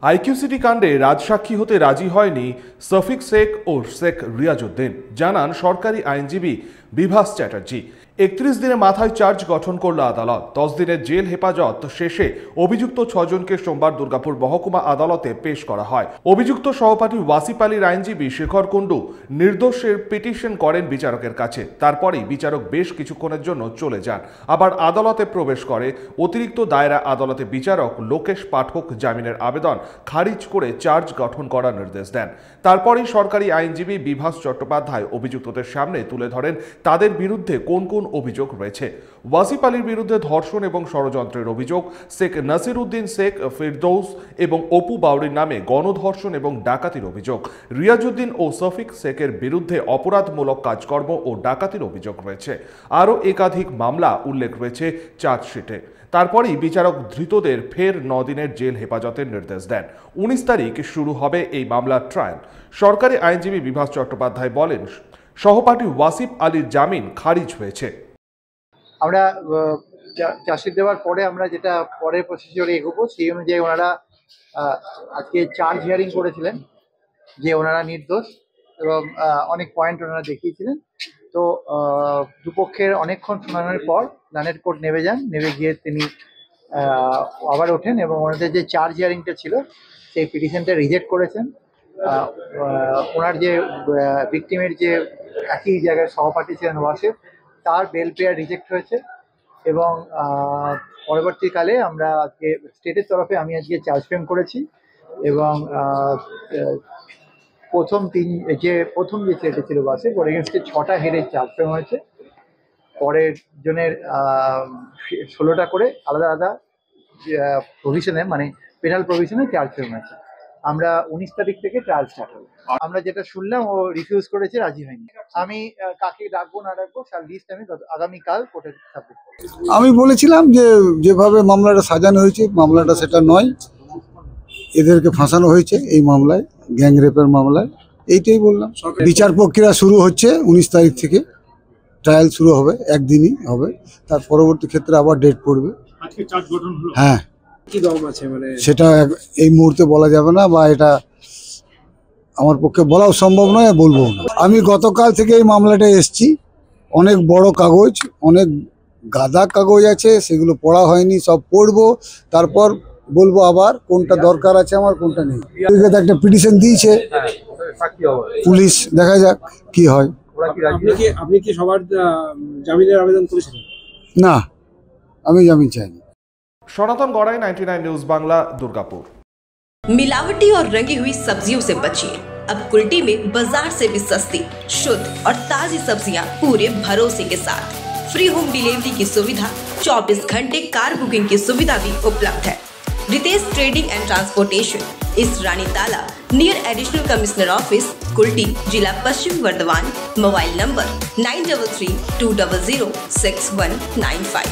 IQ City কাণ্ডে রাজসাক্ষী হতে রাজি হয়নি শফিক শেখ ও শেখ রিয়াজউদ্দিন, জানান সরকারি আইনজীবী বিভাস চ্যাটার্জি। 31 দিনের মাথায় চার্জ গঠন করল আদালত। 10 দিনের জেল হেফাজত শেষে অভিযুক্ত 6 জনকে সোমবার দুর্গাপুর মহকুমা আদালতে পেশ করা হয়। অভিযুক্ত সহপাঠী ওয়াসিফ আলীর আইনজীবী শেখর কুন্ডু নির্দোষের পিটিশন করেন বিচারকের কাছে। তারপরেই বিচারক বেশ কিছুক্ষণের জন্য চলে যান। আবার আদালতে প্রবেশ করে অতিরিক্ত দায়রা আদালতে বিচারক লোকেশ পাঠক জামিনের আবেদন খারিজ করে চার্জ গঠন করার নির্দেশ দেন। তারপরেই সরকারি আইনজীবী বিভাস চট্টোপাধ্যায় অভিযুক্তদের সামনে তুলে ধরেন তাদের বিরুদ্ধে কোন কোন অভিযোগ রয়েছে। ওয়াসিফ আলীর বিরুদ্ধে ধর্ষণ এবং ষড়যন্ত্রের অভিযোগ, শেখ নাসিরউদ্দিন শেখ ফিরদৌস এবং অপু বাউরির নামে গণধর্ষণ এবং ডাকাতির অভিযোগ, রিয়াজউদ্দিন ও শফিক শেখের বিরুদ্ধে অপরাধমূলক কাজকর্ম ও ডাকাতির অভিযোগ রয়েছে। আরও একাধিক মামলা উল্লেখ রয়েছে চার্জশিটে। তারপরেই বিচারক ধৃতদের ফের 9 দিনের জেল হেফাজতের নির্দেশ দেন। 19 তারিখ শুরু হবে এই মামলার ট্রায়াল। সরকারি আইনজীবী বিভাস চট্টোপাধ্যায় বলেন, সহপাঠী ওয়াসিফ আলীর জামিন খারিজ হয়েছে। আমরা চার্জশিট দেওয়ার পরে আমরা যেটা পরের প্রসিডিওরে এগোবো সেই অনুযায়ী ওনারা আজকে চার্জ হিয়ারিং করেছিলেন যে ওনারা নির্দোষ এবং অনেক পয়েন্ট ওনারা দেখিয়েছিলেন। তো দুপক্ষের অনেকক্ষণ শুনানির পর লানেট কোর্ট নেমে যান। নেমে গিয়ে তিনি আবার ওঠেন এবং ওনাদের যে চার্জ হিয়ারিংটা ছিল সেই পিটিশনটা রিজেক্ট করেছেন। ওনার যে ভিকটিমের যে একই জায়গায় সহপাঠী ছিলেন ওয়াসিফ, তার বেল পেয়ার রিজেক্ট হয়েছে এবং পরবর্তীকালে আমরা আজকে স্টেটের তরফে আমি আজকে চার্জ ফ্রেম করেছি এবং প্রথম যে স্টেটে ছিল ওয়াসিফ, ওর এগেনস্টে 6টা হেডের চার্জ ফ্রেম হয়েছে। পরের জনের 16টা করে আলাদা আলাদা প্রভিশনে, মানে পেনাল প্রভিশনে চার্জ ফ্রেম হয়েছে। আমরা 19 তারিখ থেকে ট্রায়াল স্টার্ট হবে। আমরা যেটা শুনলাম ও রিফিউজ করেছে, রাজি হয়নি। আমি কাকে ডাকবো না ডাকবো তার লিস্ট আমি আগামীকাল কোর্টে সাবমিট করব। আমি বলেছিলাম যে যেভাবে মামলাটা সাজানো হয়েছে মামলাটা সেটা নয়, এদেরকে ফাঁসানো হয়েছে এই মামলায়, গ্যাং রেপের মামলায়, এইটাই বললাম। বিচার প্রক্রিয়া শুরু হচ্ছে 19 তারিখ থেকে, ট্রায়াল শুরু হবে, একদিনই হবে, তার পরবর্তী ক্ষেত্রে আবার ডেট পড়বে। হ্যাঁ, সেটা এই মুহূর্তে বলা যাবে না, বা এটা আমার পক্ষে বলাও সম্ভব নয়, বলবো না। আমি গতকাল থেকে এই মামলাটা এসছি, অনেক বড় কাগজ, অনেক গাদা কাগজ আছে, সেগুলো পড়া হয়নি, সব পড়বো, তারপর বলবো আবার কোনটা দরকার আছে আমার, কোনটা নেই। একটা পিটিশন দিয়েছে পুলিশ, দেখা যাক কি হয়। আপনি কি সবার জামিনের আবেদন করেছিলেন? না, আমি জামিন চাইনি। সনাতন গড়াই, 99 নিউজ বাংলা, দুর্গাপুর। मिलावटी और रंगी हुई सब्जियों से बचिए। अब कुल्टी में बाजार से भी सस्ती, शुद्ध और ताजी सब्जियां पूरे भरोसे के साथ। फ्री होम डिलीवरी की सुविधा, 24 घंटे कार बुकिंग की सुविधा भी उपलब्ध है। रितेश ट्रेडिंग एंड ट्रांसपोर्टेशन, इस रानी ताला near additional commissioner office, Kulti, जिला पश्चिम वर्धमान। Mobile number 9332006195।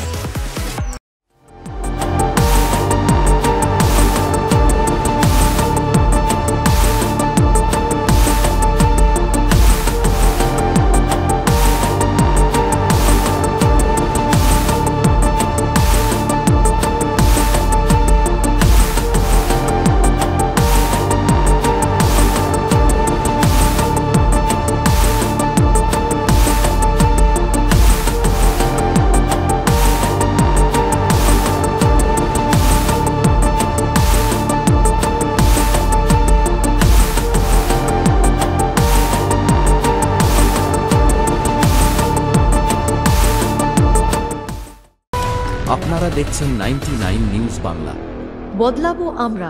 আপনারা দেখছেন 99 নিউজ বাংলা। বদলাবো আমরা।